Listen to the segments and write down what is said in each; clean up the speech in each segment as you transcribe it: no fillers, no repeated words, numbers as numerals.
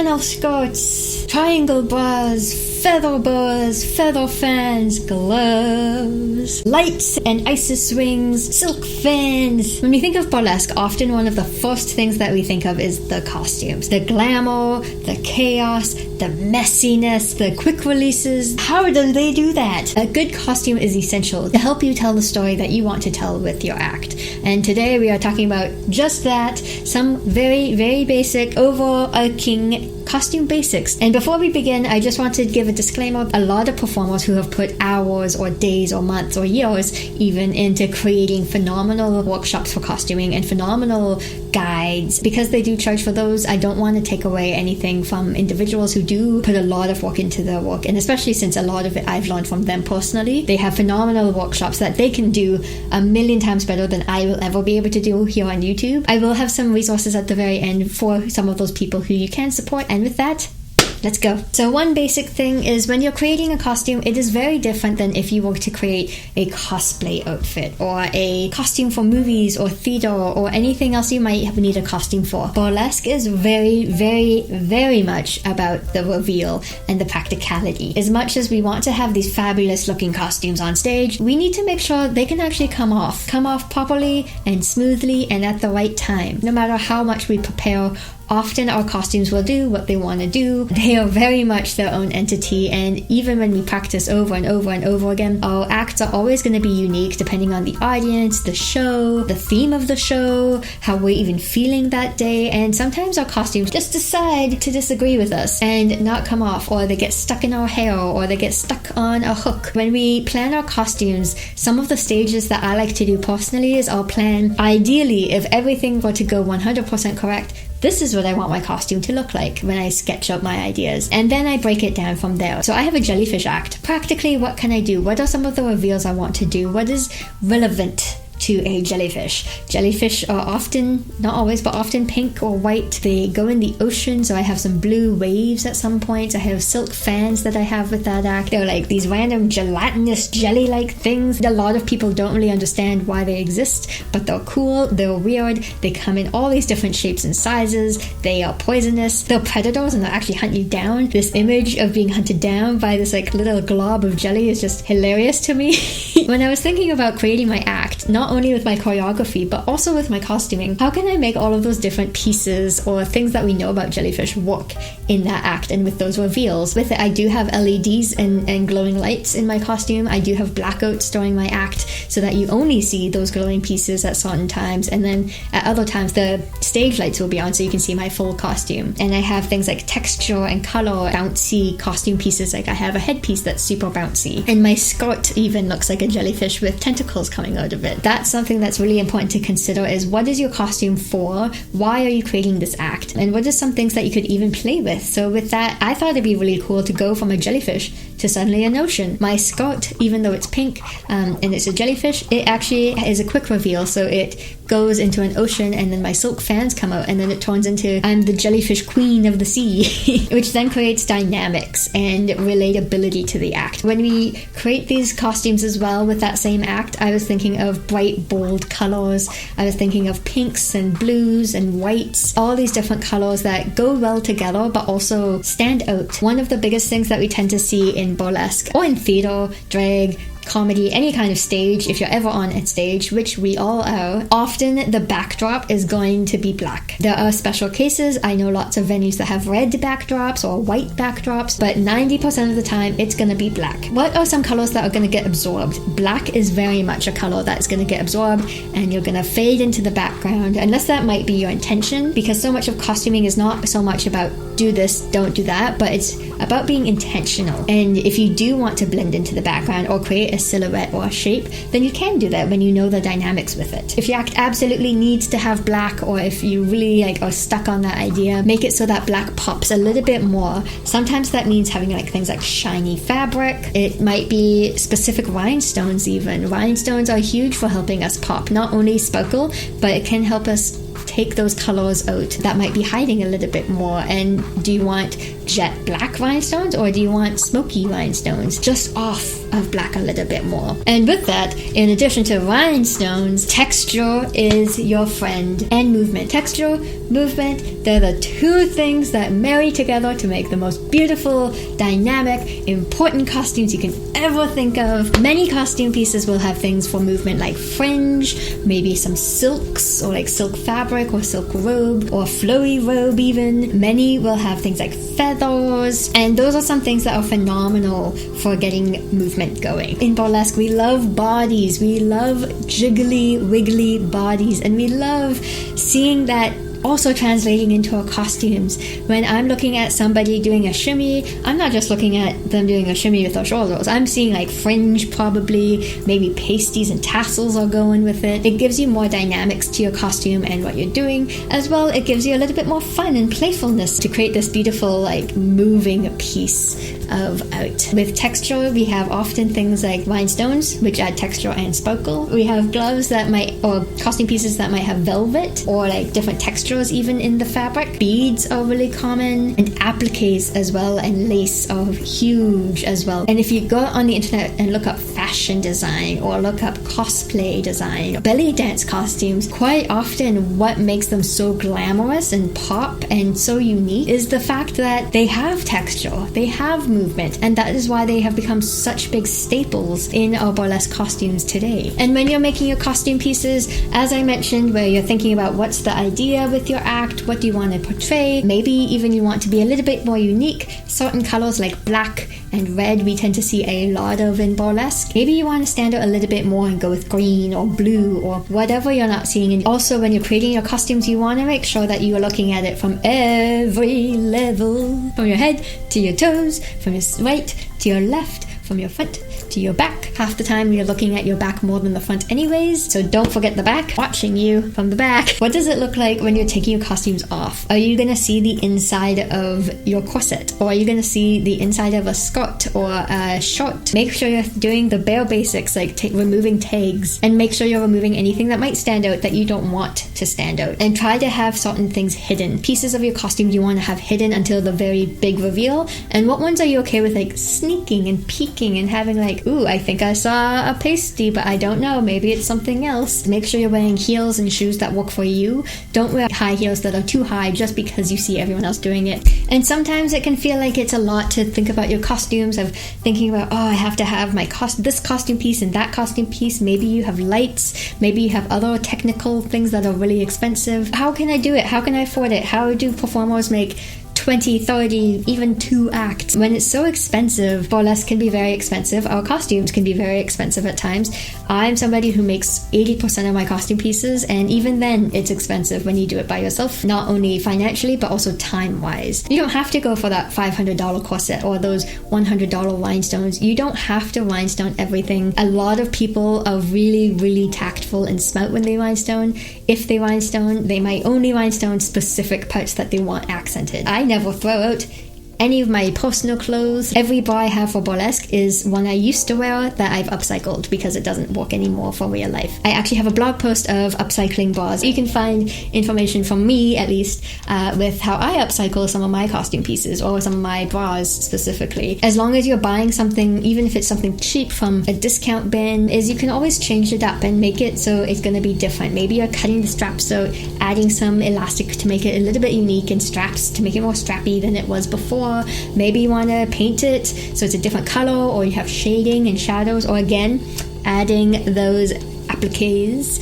flannel skirts, triangle bras, feather boas, feather fans, gloves, lights and isis rings, silk fans. When we think of burlesque, often one of the first things that we think of is the costumes. The glamour, the chaos, the messiness, the quick releases. How do they do that? A good costume is essential to help you tell the story that you want to tell with your act. And today we are talking about just that, some very, very basic, overarching costume basics. And before we begin, I just want to give a disclaimer. A lot of performers who have put hours or days or months or years even into creating phenomenal workshops for costuming and phenomenal guides, because they do charge for those, I don't want to take away anything from individuals who do put a lot of work into their work, and especially since a lot of it I've learned from them personally. They have phenomenal workshops that they can do a million times better than I will ever be able to do here on YouTube. I will have some resources at the very end for some of those people who you can support, and with that, let's go. So one basic thing is when you're creating a costume, it is very different than if you were to create a cosplay outfit or a costume for movies or theater or anything else you might need a costume for. Burlesque is very, very, very much about the reveal and the practicality. As much as we want to have these fabulous looking costumes on stage, we need to make sure they can actually come off properly and smoothly and at the right time. No matter how much we prepare, often our costumes will do what they want to do. They are very much their own entity, and even when we practice over and over and over again, our acts are always going to be unique depending on the audience, the show, the theme of the show, how we're even feeling that day, and sometimes our costumes just decide to disagree with us and not come off, or they get stuck in our hair, or they get stuck on a hook. When we plan our costumes, some of the stages that I like to do personally is I'll plan, ideally, if everything were to go 100% correct, this is what I want my costume to look like when I sketch out my ideas. And then I break it down from there. So I have a jellyfish act. Practically, what can I do? What are some of the reveals I want to do? What is relevant to a jellyfish? Jellyfish are often, not always, but often pink or white. They go in the ocean, so I have some blue waves at some points. I have silk fans that I have with that act. They're like these random gelatinous jelly-like things. A lot of people don't really understand why they exist, but they're cool, they're weird, they come in all these different shapes and sizes, they are poisonous, they're predators and they'll actually hunt you down. This image of being hunted down by this like little glob of jelly is just hilarious to me. When I was thinking about creating my act, not only with my choreography but also with my costuming, how can I make all of those different pieces or things that we know about jellyfish work in that act and with those reveals? With it, I do have LEDs and glowing lights in my costume. I do have blackouts during my act so that you only see those glowing pieces at certain times, and then at other times the stage lights will be on so you can see my full costume. And I have things like texture and color, bouncy costume pieces. Like I have a headpiece that's super bouncy, and my skirt even looks like a jellyfish with tentacles coming out of it. That's something that's really important to consider, is what is your costume for? Why are you creating this act? And what are some things that you could even play with? So with that, I thought it'd be really cool to go from a jellyfish to suddenly an ocean. My skirt, even though it's pink and it's a jellyfish, it actually is a quick reveal, so it goes into an ocean, and then my silk fans come out, and then it turns into I'm the jellyfish queen of the sea, which then creates dynamics and relatability to the act. When we create these costumes as well with that same act, I was thinking of bright, bold colors. I was thinking of pinks and blues and whites, all these different colors that go well together but also stand out. One of the biggest things that we tend to see in burlesque or in theater, drag, comedy, any kind of stage, if you're ever on a stage, which we all are, often the backdrop is going to be black. There are special cases. I know lots of venues that have red backdrops or white backdrops, but 90% of the time it's going to be black. What are some colors that are going to get absorbed? Black is very much a color that's going to get absorbed, and you're going to fade into the background, unless that might be your intention, because so much of costuming is not so much about do this, don't do that, but it's about being intentional. And if you do want to blend into the background or create a silhouette or a shape, then you can do that when you know the dynamics with it. If your act absolutely needs to have black, or if you really are stuck on that idea, make it so that black pops a little bit more. Sometimes that means having things like shiny fabric. It might be specific rhinestones even. Rhinestones are huge for helping us pop, not only sparkle, but it can help us take those colors out that might be hiding a little bit more. And do you want jet black rhinestones, or do you want smoky rhinestones? Just off of black a little bit more. And with that, in addition to rhinestones, texture is your friend, and movement. Texture, movement, they're the two things that marry together to make the most beautiful, dynamic, important costumes you can ever think of. Many costume pieces will have things for movement like fringe, maybe some silks or like silk fabric or silk robe or flowy robe even. Many will have things like feathers, and those are some things that are phenomenal for getting movement going. In burlesque, we love bodies. We love jiggly, wiggly bodies, and we love seeing that also translating into our costumes. When I'm looking at somebody doing a shimmy, I'm not just looking at them doing a shimmy with their shoulders. I'm seeing like fringe, probably, maybe pasties and tassels are going with it. It gives you more dynamics to your costume and what you're doing. As well, it gives you a little bit more fun and playfulness to create this beautiful, like, moving piece of art. With texture, we have often things like rhinestones, which add texture and sparkle. We have gloves that might, or costume pieces that might have velvet or like different textures even in the fabric. Beads are really common, and appliques as well, and lace are huge as well. And if you go on the internet and look up fashion design or look up cosplay design, belly dance costumes, quite often what makes them so glamorous and pop and so unique is the fact that they have texture, they have movement, and that is why they have become such big staples in our burlesque costumes today. And when you're making your costume pieces, as I mentioned, where you're thinking about what's the idea with your act, what do you want to portray, maybe even you want to be a little bit more unique, certain colors like black and red we tend to see a lot of in burlesque. Maybe you want to stand out a little bit more and go with green or blue or whatever you're not seeing. And also when you're creating your costumes, you want to make sure that you are looking at it from every level, from your head to your toes, from your right to your left, from your front to your back. Half the time you're looking at your back more than the front anyways, so don't forget the back, watching you from the back. What does it look like when you're taking your costumes off? Are you going to see the inside of your corset? Or are you going to see the inside of a skirt or a short? Make sure you're doing the bare basics, like removing tags, and make sure you're removing anything that might stand out that you don't want to stand out. And try to have certain things hidden. Pieces of your costume you want to have hidden until the very big reveal. And what ones are you okay with like sneaking and peeking and having like, ooh, I think I saw a pasty, but I don't know, maybe it's something else. Make sure you're wearing heels and shoes that work for you. Don't wear high heels that are too high just because you see everyone else doing it. And sometimes it can feel like it's a lot to think about your costumes, of thinking about, oh, I have to have my this costume piece and that costume piece. Maybe you have lights, maybe you have other technical things that are really expensive. How can I do it? How can I afford it? How do performers make 20, 30, even 2 acts? When it's so expensive, burlesque can be very expensive. Our costumes can be very expensive at times. I'm somebody who makes 80% of my costume pieces, and even then it's expensive when you do it by yourself, not only financially but also time-wise. You don't have to go for that $500 corset or those $100 rhinestones. You don't have to rhinestone everything. A lot of people are really, really tactful and smart when they rhinestone. If they rhinestone, they might only rhinestone specific parts that they want accented. I never throw out any of my personal clothes. Every bra I have for burlesque is one I used to wear that I've upcycled because it doesn't work anymore for real life. I actually have a blog post of upcycling bras. You can find information from me, at least, with how I upcycle some of my costume pieces or some of my bras specifically. As long as you're buying something, even if it's something cheap from a discount bin, is you can always change it up and make it so it's going to be different. Maybe you're cutting the straps, so adding some elastic to make it a little bit unique, and straps to make it more strappy than it was before. Maybe you want to paint it so it's a different color, or you have shading and shadows, or again adding those appliques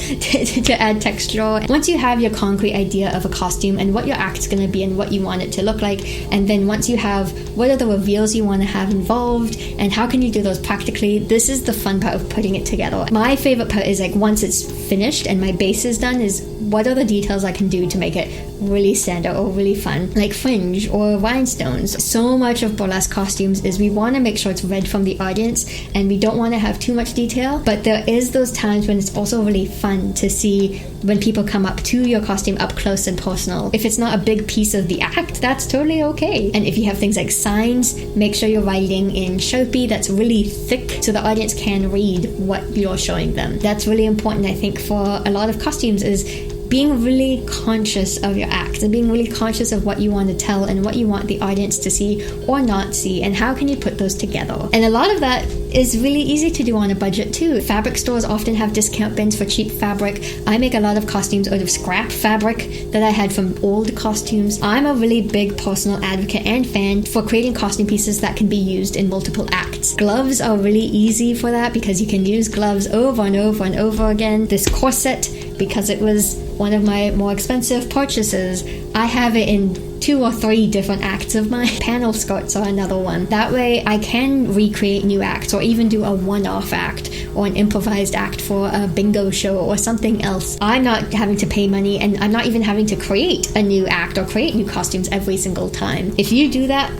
to add texture. Once you have your concrete idea of a costume and what your act's going to be and what you want it to look like, and then once you have what are the reveals you want to have involved and how can you do those practically, this is the fun part of putting it together. My favorite part is like once it's finished and my base is done, is what are the details I can do to make it really stand out or really fun, like fringe or rhinestones. So much of burlesque costumes is we want to make sure it's read from the audience and we don't want to have too much detail, but there is those times when it's also really fun to see when people come up to your costume up close and personal. If it's not a big piece of the act, that's totally okay. And if you have things like signs, make sure you're writing in Sharpie that's really thick so the audience can read what you're showing them. That's really important, I think, for a lot of costumes, is being really conscious of your act and being really conscious of what you want to tell and what you want the audience to see or not see, and how can you put those together. And a lot of that is really easy to do on a budget too. Fabric stores often have discount bins for cheap fabric. I make a lot of costumes out of scrap fabric that I had from old costumes. I'm a really big personal advocate and fan for creating costume pieces that can be used in multiple acts. Gloves are really easy for that because you can use gloves over and over and over again. This corset, because it was one of my more expensive purchases, I have it in 2 or 3 different acts of my panel skirts are another one. That way I can recreate new acts or even do a one-off act or an improvised act for a bingo show or something else. I'm not having to pay money, and I'm not even having to create a new act or create new costumes every single time. If you do that,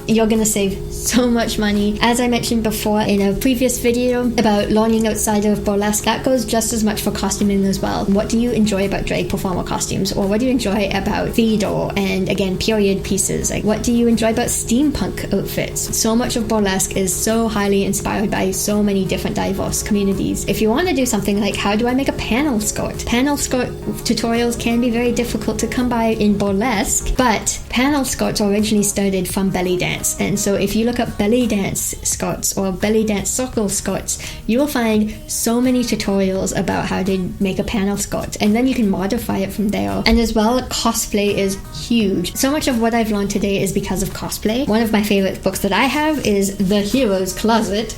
you're gonna save so much money. As I mentioned before in a previous video about learning outside of burlesque, that goes just as much for costuming as well. What do you enjoy about drag performer costumes? Or what do you enjoy about theater and, again, period pieces? Like, what do you enjoy about steampunk outfits? So much of burlesque is so highly inspired by so many different diverse communities. If you want to do something like, how do I make a panel skirt? Panel skirt tutorials can be very difficult to come by in burlesque, but panel skirts originally started from belly dance. And so if you look up belly dance skirts or belly dance circle skirts, you will find so many tutorials about how to make a panel skirt, and then you can modify it from there. And as well, cosplay is huge. So much of what I've learned today is because of cosplay. One of my favorite books that I have is The Hero's Closet.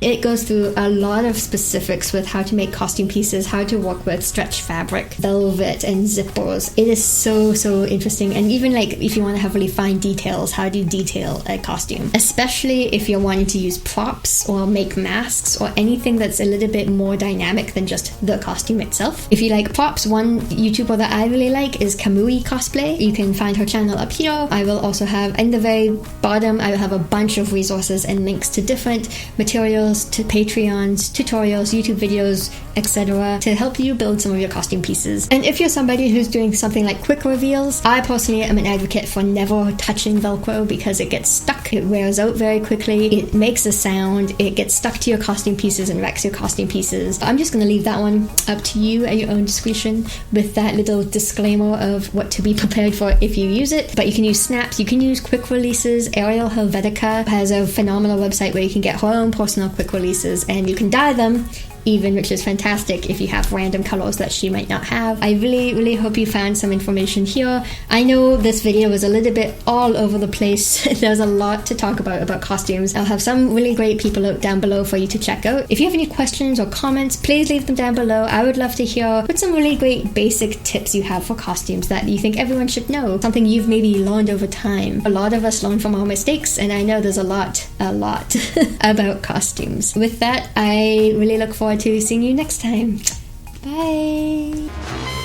It goes through a lot of specifics with how to make costume pieces, how to work with stretch fabric, velvet, and zippers. It is so interesting. And even like if you want to have really fine details, how do you detail a costume? Especially if you're wanting to use props or make masks or anything that's a little bit more dynamic than just the costume itself. If you like props, one YouTuber that I really like is Kamui Cosplay. You can find her channel up here. I will also have, in the very bottom, I will have a bunch of resources and links to different materials, to Patreons, tutorials, YouTube videos, etc. to help you build some of your costume pieces. And if you're somebody who's doing something like quick reveals, I personally am an advocate for never touching Velcro because it gets stuck, it wears out very quickly, it makes a sound, it gets stuck to your costume pieces and wrecks your costume pieces. I'm just going to leave that one up to you at your own discretion with that little disclaimer of what to be prepared for if you use it. But you can use snaps, you can use quick releases. Ariel Helvetica has a phenomenal website where you can get her own personal quick releases and you can dye them even, which is fantastic if you have random colors that she might not have. I really hope you found some information here. I know this video was a little bit all over the place. There's a lot to talk about costumes. I'll have some really great people out down below for you to check out. If you have any questions or comments, please leave them down below. I would love to hear what some really great basic tips you have for costumes that you think everyone should know, something you've maybe learned over time. A lot of us learn from our mistakes, and I know there's a lot about costumes. With that, I really look forward to seeing you next time. Bye!